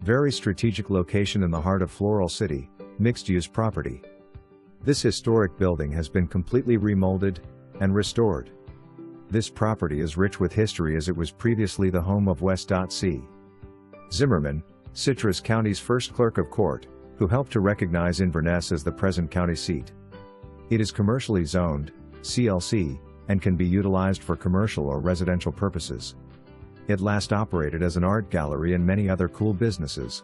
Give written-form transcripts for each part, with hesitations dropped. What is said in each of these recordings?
Very strategic location in the heart of Floral City, mixed-use property. This historic building has been completely remolded and restored. This property is rich with history as it was previously the home of West.C. Zimmerman, Citrus County's first Clerk of Court, who helped to recognize Inverness as the present county seat. It is commercially zoned, CLC, and can be utilized for commercial or residential purposes. It last operated as an art gallery and many other cool businesses.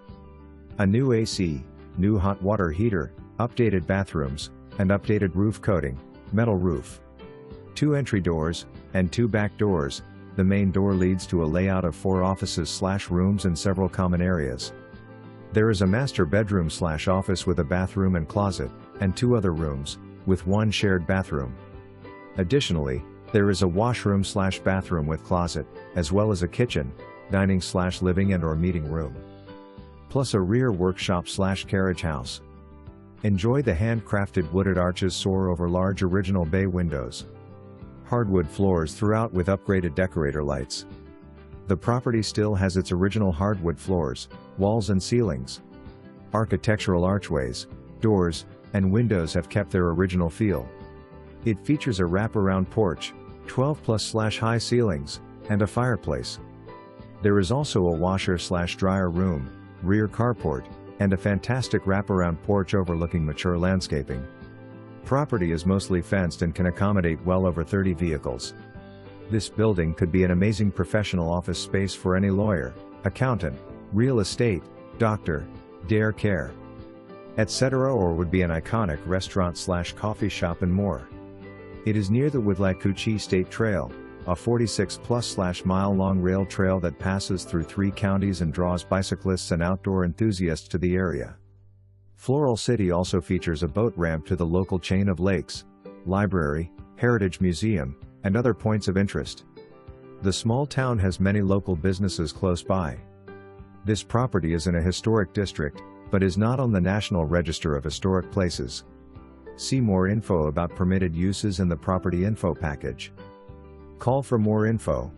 A new AC, new hot water heater, updated bathrooms, and updated roof coating, metal roof. 2 entry doors, and 2 back doors. The main door leads to a layout of 4 offices/rooms and several common areas. There is a master bedroom/office with a bathroom and closet, and 2 other rooms, with 1 shared bathroom. Additionally, there is a washroom/bathroom with closet, as well as a kitchen, dining/living and/or meeting room. Plus a rear workshop/carriage house. Enjoy the handcrafted wooded arches soar over large original bay windows. Hardwood floors throughout with upgraded decorator lights. The property still has its original hardwood floors, walls and ceilings. Architectural archways, doors, and windows have kept their original feel. It features a wraparound porch, 12+/high ceilings, and a fireplace. There is also a washer/dryer room, rear carport, and a fantastic wraparound porch overlooking mature landscaping. Property is mostly fenced and can accommodate well over 30 vehicles. This building could be an amazing professional office space for any lawyer, accountant, real estate, doctor, dare care, etc., or would be an iconic restaurant/coffee shop and more. It is near the Withlacoochee State Trail, a 46+/mile long rail trail that passes through 3 counties and draws bicyclists and outdoor enthusiasts to the area. Floral City also features a boat ramp to the local chain of lakes, library, heritage museum, and other points of interest. The small town has many local businesses close by. This property is in a historic district, but is not on the National Register of Historic Places. See more info about permitted uses in the property info package. Call for more info.